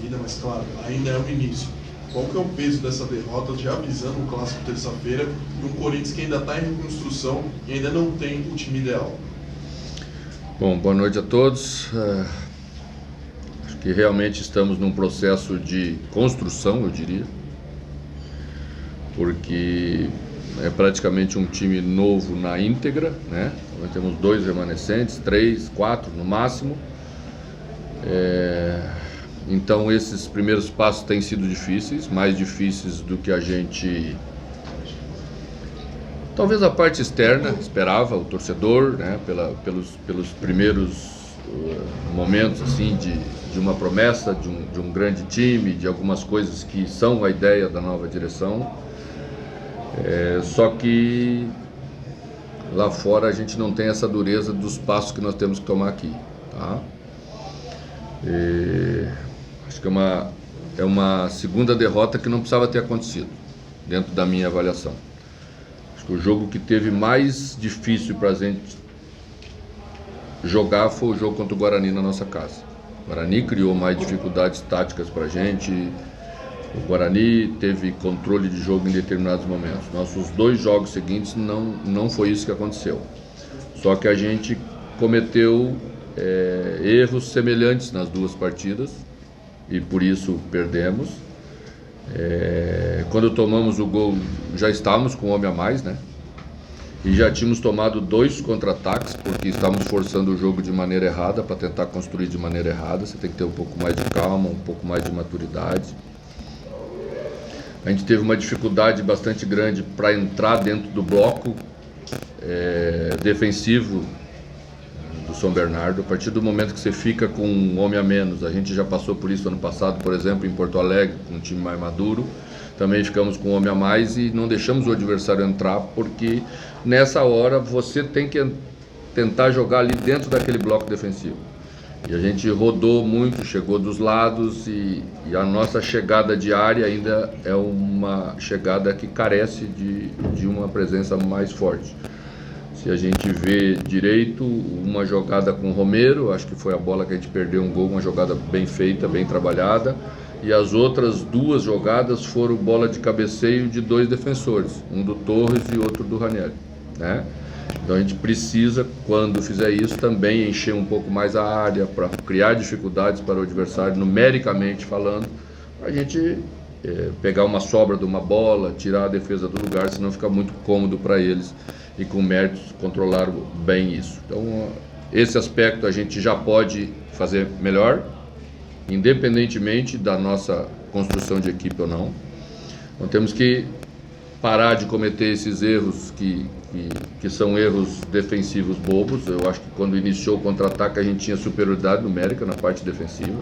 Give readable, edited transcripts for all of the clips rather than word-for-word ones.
seguida, mas claro, ainda é o início. Qual que é o peso dessa derrota, já avisando o clássico terça-feira, e um Corinthians que ainda está em reconstrução e ainda não tem o time ideal? Bom, boa noite a todos. Acho que realmente estamos num processo de construção, eu diria, porque é praticamente um time novo na íntegra, né? Nós temos 2 remanescentes, 3, 4 no máximo. Então esses primeiros passos têm sido difíceis, mais difíceis do que a gente, talvez a parte externa esperava, o torcedor, né? Pelos primeiros momentos assim de uma promessa, de um grande time, de algumas coisas que são a ideia da nova direção. Só que lá fora a gente não tem essa dureza dos passos que nós temos que tomar aqui, tá? Acho que é uma segunda derrota que não precisava ter acontecido, dentro da minha avaliação. Acho que o jogo que teve mais difícil para a gente jogar foi o jogo contra o Guarani na nossa casa. O Guarani criou mais dificuldades táticas para a gente. O Guarani teve controle de jogo em determinados momentos. Nossos 2 jogos seguintes não foi isso que aconteceu. Só que a gente cometeu erros semelhantes nas 2 partidas e por isso perdemos. Quando tomamos o gol já estávamos com um homem a mais, né? E já tínhamos tomado 2 contra-ataques porque estávamos forçando o jogo de maneira errada, para tentar construir de maneira errada. Você tem que ter um pouco mais de calma, um pouco mais de maturidade. A gente teve uma dificuldade bastante grande para entrar dentro do bloco defensivo do São Bernardo. A partir do momento que você fica com um homem a menos, a gente já passou por isso ano passado, por exemplo, em Porto Alegre, com um time mais maduro, também ficamos com um homem a mais e não deixamos o adversário entrar, porque nessa hora você tem que tentar jogar ali dentro daquele bloco defensivo. E a gente rodou muito, chegou dos lados e a nossa chegada de área ainda é uma chegada que carece de uma presença mais forte. Se a gente vê direito, uma jogada com o Romero, acho que foi a bola que a gente perdeu um gol, uma jogada bem feita, bem trabalhada, e as outras 2 jogadas foram bola de cabeceio de 2 defensores, um do Torres e outro do Ranieri, né? Então a gente precisa, quando fizer isso, também encher um pouco mais a área para criar dificuldades para o adversário, numericamente falando, para a gente pegar uma sobra de uma bola, tirar a defesa do lugar, senão fica muito cômodo para eles e com méritos controlar bem isso. Então esse aspecto a gente já pode fazer melhor, independentemente da nossa construção de equipe ou não. Então temos que parar de cometer esses erros que são erros defensivos bobos. Eu acho que quando iniciou o contra-ataque a gente tinha superioridade numérica na parte defensiva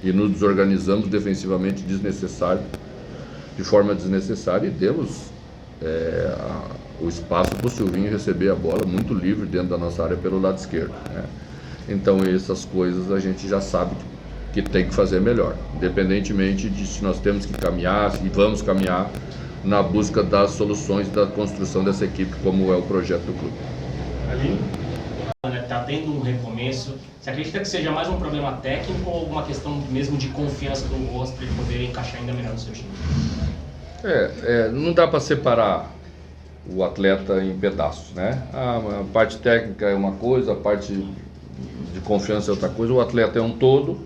e nos desorganizamos defensivamente de forma desnecessária e demos o espaço para o Silvinho receber a bola muito livre dentro da nossa área pelo lado esquerdo, né? Então essas coisas a gente já sabe que tem que fazer melhor, independentemente de se nós temos que caminhar e vamos caminhar na busca das soluções da construção dessa equipe, como é o projeto do clube. Está tendo um recomeço. Você acredita que seja mais um problema técnico ou alguma questão mesmo de confiança do rosto para ele poder encaixar ainda melhor no seu time? Não dá para separar o atleta em pedaços, né? A parte técnica é uma coisa, a parte de confiança é outra coisa. O atleta é um todo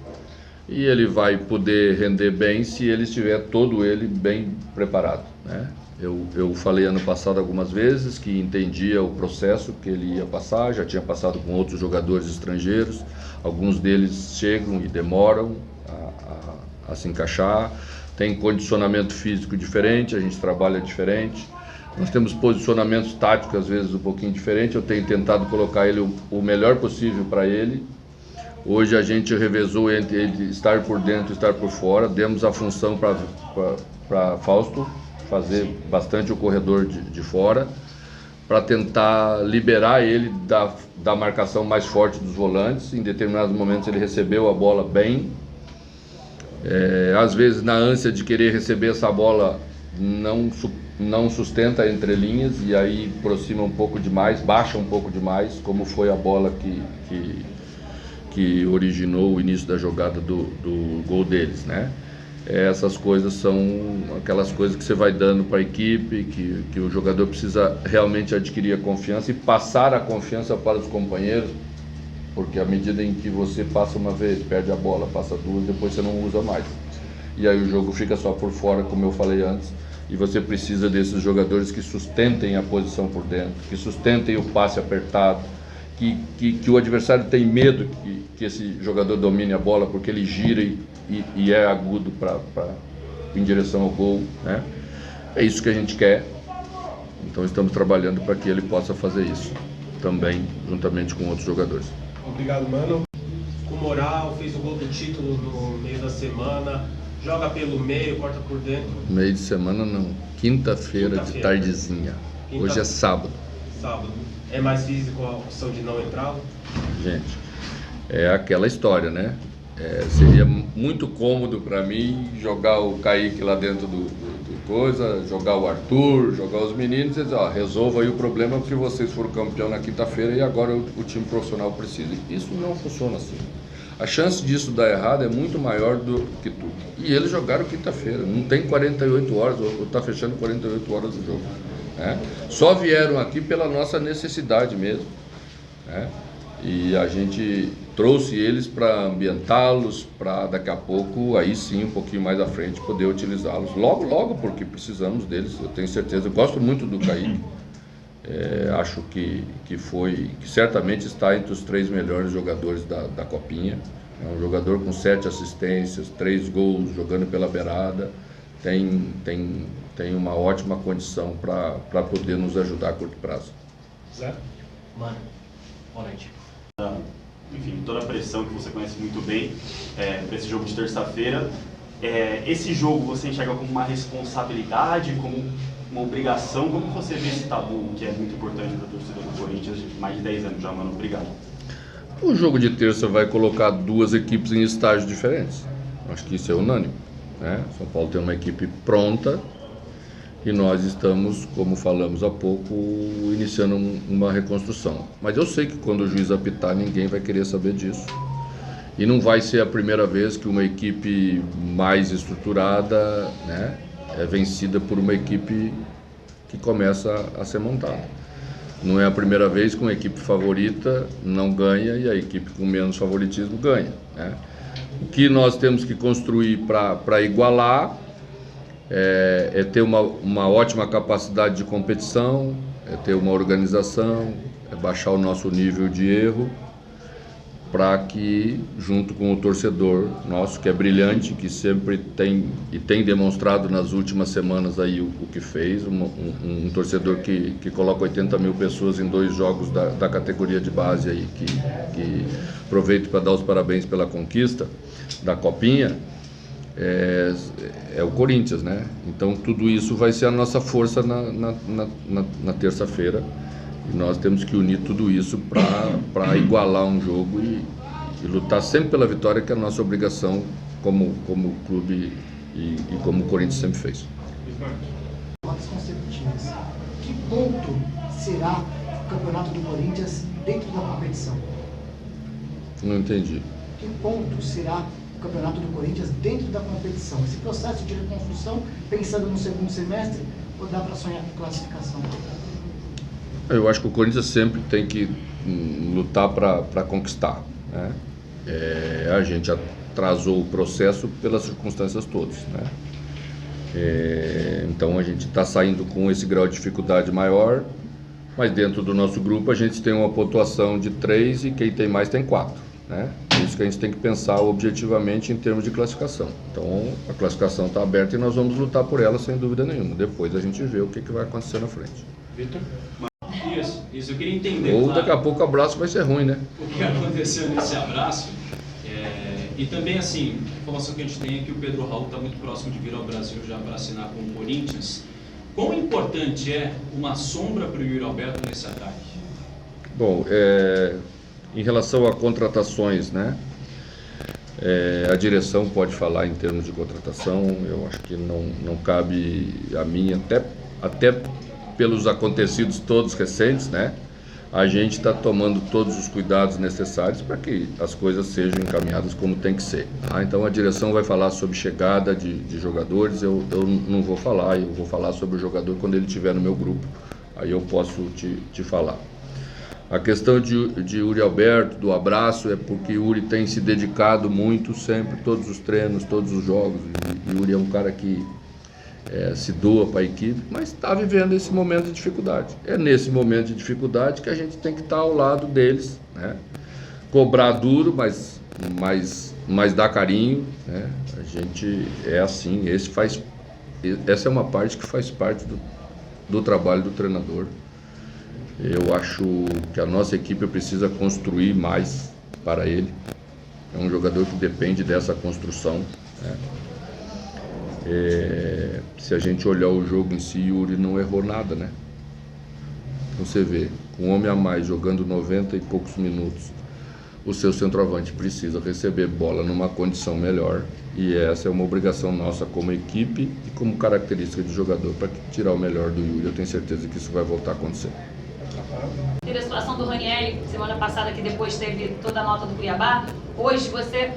e ele vai poder render bem se ele estiver todo ele bem preparado, né? Eu falei ano passado algumas vezes que entendia o processo que ele ia passar, já tinha passado com outros jogadores estrangeiros, alguns deles chegam e demoram a se encaixar, tem condicionamento físico diferente, a gente trabalha diferente, nós temos posicionamentos táticos às vezes um pouquinho diferentes, eu tenho tentado colocar ele o melhor possível para ele. Hoje a gente revezou entre ele estar por dentro e estar por fora, demos a função para Fausto fazer bastante o corredor de fora, para tentar liberar ele da marcação mais forte dos volantes. Em determinados momentos ele recebeu a bola bem, às vezes na ânsia de querer receber essa bola não sustenta entre linhas e aí aproxima um pouco demais, baixa um pouco demais, como foi a bola que que originou o início da jogada do gol deles, né? Essas coisas são aquelas coisas que você vai dando para a equipe, que o jogador precisa realmente adquirir a confiança e passar a confiança para os companheiros, porque à medida em que você passa uma vez, perde a bola, passa duas, depois você não usa mais. E aí o jogo fica só por fora, como eu falei antes, e você precisa desses jogadores que sustentem a posição por dentro, que sustentem o passe apertado, que o adversário tem medo que esse jogador domine a bola, porque ele gira e é agudo em direção ao gol, né? É isso que a gente quer, então estamos trabalhando para que ele possa fazer isso também, juntamente com outros jogadores. Obrigado, mano. Com moral, fez o gol do título no meio da semana, joga pelo meio, corta por dentro. Meio de semana não, quinta-feira de tardezinha. Hoje é sábado. Sábado. É mais físico a opção de não entrar? Gente, é aquela história, né? Seria muito cômodo para mim jogar o Kaique lá dentro do coisa, jogar o Arthur, jogar os meninos e dizer, ó, resolva aí o problema porque vocês foram campeão na quinta-feira e agora o time profissional precisa. Isso não funciona assim. A chance disso dar errado é muito maior do que tudo. E eles jogaram quinta-feira, não tem 48 horas, ou está fechando 48 horas do jogo. Né? Só vieram aqui pela nossa necessidade mesmo. Né? E a gente trouxe eles para ambientá-los, para daqui a pouco, aí sim, um pouquinho mais à frente, poder utilizá-los. Logo, porque precisamos deles, eu tenho certeza. Eu gosto muito do Kaique. Acho que certamente está entre os 3 melhores jogadores da Copinha. É um jogador com 7 assistências, 3 gols, jogando pela beirada. Tem uma ótima condição para poder nos ajudar a curto prazo. Zé? Mano, boa noite. Enfim, toda a pressão que você conhece muito bem para esse jogo de terça-feira. Esse jogo você enxerga como uma responsabilidade, como uma obrigação? Como você vê esse tabu que é muito importante para a torcida do Corinthians de mais de 10 anos já, mano? Obrigado. O jogo de terça vai colocar 2 equipes em estágios diferentes. Acho que isso é unânime. Né? São Paulo tem uma equipe pronta e nós estamos, como falamos há pouco, iniciando uma reconstrução. Mas eu sei que quando o juiz apitar, ninguém vai querer saber disso. E não vai ser a primeira vez que uma equipe mais estruturada, né, é vencida por uma equipe que começa a ser montada. Não é a primeira vez que uma equipe favorita não ganha e a equipe com menos favoritismo ganha. Né? O que nós temos que construir para igualar é ter uma ótima capacidade de competição, é ter uma organização, é baixar o nosso nível de erro, para que, junto com o torcedor nosso, que é brilhante, que sempre tem e tem demonstrado nas últimas semanas aí o que fez, um torcedor que coloca 80 mil pessoas em 2 jogos da categoria de base aí, que aproveito para dar os parabéns pela conquista da Copinha, é o Corinthians, né? Então tudo isso vai ser a nossa força na terça-feira. E nós temos que unir tudo isso para igualar um jogo e lutar sempre pela vitória, que é a nossa obrigação como clube e como o Corinthians sempre fez. Rotas consecutivas. Que ponto será o campeonato do Corinthians dentro da competição? Não entendi. Que ponto será o campeonato do Corinthians dentro da competição? Esse processo de reconstrução, pensando no segundo semestre, ou dá para sonhar com classificação? Eu acho que o Corinthians sempre tem que lutar para conquistar. Né? A gente atrasou o processo pelas circunstâncias todas. Né? Então a gente está saindo com esse grau de dificuldade maior, mas dentro do nosso grupo a gente tem uma pontuação de 3 e quem tem mais tem 4. Né? Por isso que a gente tem que pensar objetivamente em termos de classificação. Então a classificação está aberta e nós vamos lutar por ela sem dúvida nenhuma. Depois a gente vê o que vai acontecer na frente. Vitor? Isso, eu queria entender. Ou daqui a pouco o abraço vai ser ruim, né? O que aconteceu nesse abraço. E também, assim, a informação que a gente tem é que o Pedro Raul está muito próximo de vir ao Brasil já para assinar com o Corinthians. Quão importante é uma sombra para o Yuri Alberto nesse ataque? Bom, em relação a contratações, né? A direção pode falar em termos de contratação. Eu acho que não cabe a mim, até pelos acontecidos todos recentes, né? a gente está tomando todos os cuidados necessários para que as coisas sejam encaminhadas como tem que ser. Tá? Então a direção vai falar sobre chegada de jogadores, eu não vou falar, eu vou falar sobre o jogador quando ele estiver no meu grupo, aí eu posso te falar. A questão de Yuri Alberto, do abraço, é porque Yuri tem se dedicado muito sempre, todos os treinos, todos os jogos. Yuri é um cara que se doa para a equipe, mas está vivendo esse momento de dificuldade. É nesse momento de dificuldade que a gente tem que estar ao lado deles, né? Cobrar duro, mas dar carinho, né? A gente é assim, essa é uma parte que faz parte do trabalho do treinador. Eu acho que a nossa equipe precisa construir mais para ele. É um jogador que depende dessa construção, né? Se a gente olhar o jogo em si, Yuri não errou nada, né? Então você vê, com um homem a mais jogando 90 e poucos minutos, o seu centroavante precisa receber bola numa condição melhor, e essa é uma obrigação nossa como equipe e como característica de jogador para tirar o melhor do Yuri. Eu tenho certeza que isso vai voltar a acontecer. Teve a situação do Ranieri, semana passada, que depois teve toda a nota do Cuiabá. Hoje você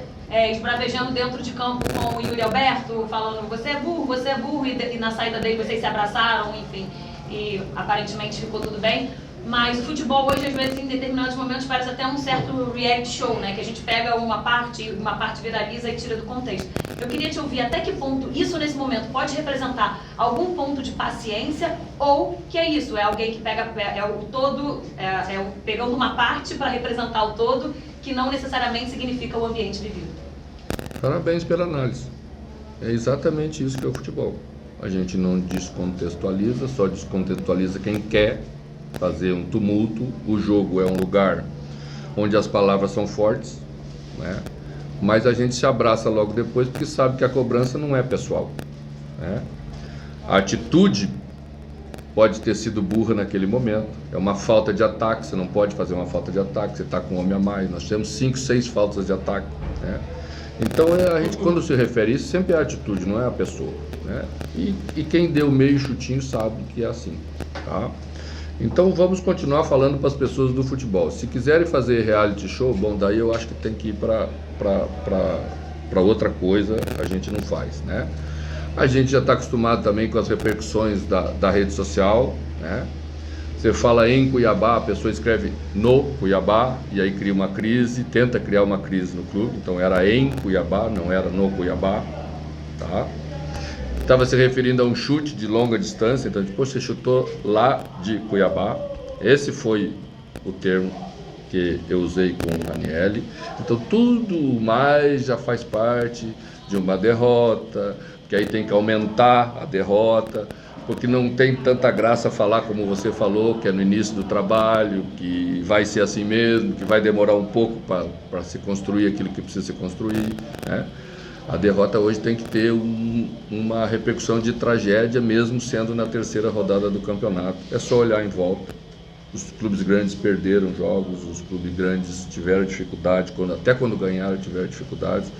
esbravejando dentro de campo com o Yuri Alberto, falando você é burro, e na saída dele vocês se abraçaram, enfim, e aparentemente ficou tudo bem. Mas o futebol hoje, às vezes, em determinados momentos, parece até um certo reality show, né? Que a gente pega uma parte viraliza e tira do contexto. Eu queria te ouvir até que ponto isso, nesse momento, pode representar algum ponto de paciência, ou que é isso, é alguém que pega o todo, pegando uma parte para representar o todo, que não necessariamente significa o ambiente vivido. Parabéns pela análise. É exatamente isso que é o futebol. A gente não descontextualiza, só descontextualiza quem quer fazer um tumulto. O jogo é um lugar onde as palavras são fortes, né? Mas a gente se abraça logo depois porque sabe que a cobrança não é pessoal, né? A atitude pode ter sido burra naquele momento, é uma falta de ataque, você não pode fazer uma falta de ataque, você está com um homem a mais, nós temos 5, 6 faltas de ataque, né? Então a gente, quando se refere a isso, sempre é a atitude, não é a pessoa, né? E quem deu meio chutinho sabe que é assim, tá? Então vamos continuar falando para as pessoas do futebol. Se quiserem fazer reality show, bom, daí eu acho que tem que ir para outra coisa, a gente não faz, né? A gente já está acostumado também com as repercussões da rede social, né? Você fala em Cuiabá, a pessoa escreve no Cuiabá, e aí cria uma crise, tenta criar uma crise no clube. Então era em Cuiabá, não era no Cuiabá, tá? Estava se referindo a um chute de longa distância, então depois você chutou lá de Cuiabá. Esse foi o termo que eu usei com o Ranieri. Então tudo mais já faz parte de uma derrota, que aí tem que aumentar a derrota, porque não tem tanta graça falar como você falou, que é no início do trabalho, que vai ser assim mesmo, que vai demorar um pouco para se construir aquilo que precisa se construir, né? A derrota hoje tem que ter uma repercussão de tragédia, mesmo sendo na terceira rodada do campeonato. É só olhar em volta. Os clubes grandes perderam jogos, os clubes grandes tiveram dificuldade, até quando ganharam tiveram dificuldades.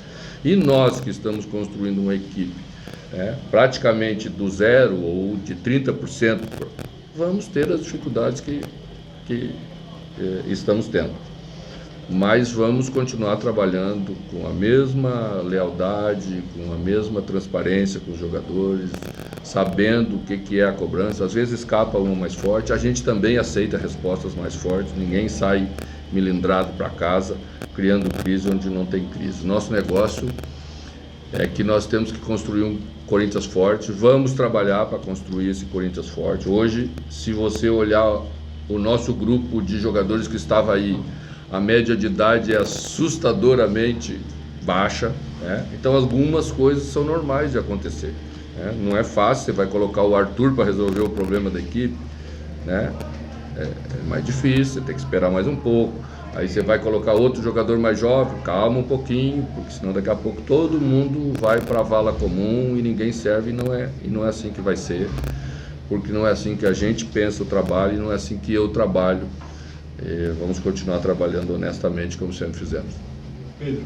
E nós que estamos construindo uma equipe, praticamente do zero ou de 30%, vamos ter as dificuldades que estamos tendo. Mas vamos continuar trabalhando com a mesma lealdade, com a mesma transparência com os jogadores, sabendo o que é a cobrança. Às vezes escapa uma mais forte, a gente também aceita respostas mais fortes, ninguém sai milindrado para casa, criando crise onde não tem crise. Nosso negócio é que nós temos que construir um Corinthians forte, vamos trabalhar para construir esse Corinthians forte. Hoje, se você olhar o nosso grupo de jogadores que estava aí, a média de idade é assustadoramente baixa, né? Então algumas coisas são normais de acontecer, né? Não é fácil, você vai colocar o Arthur para resolver o problema da equipe, né? É mais difícil, você tem que esperar mais um pouco. Aí você vai colocar outro jogador mais jovem, calma um pouquinho, porque senão daqui a pouco todo mundo vai para a vala comum e ninguém serve, e não é assim que vai ser, porque não é assim que a gente pensa o trabalho e não é assim que eu trabalho. Vamos continuar trabalhando honestamente como sempre fizemos. Pedro.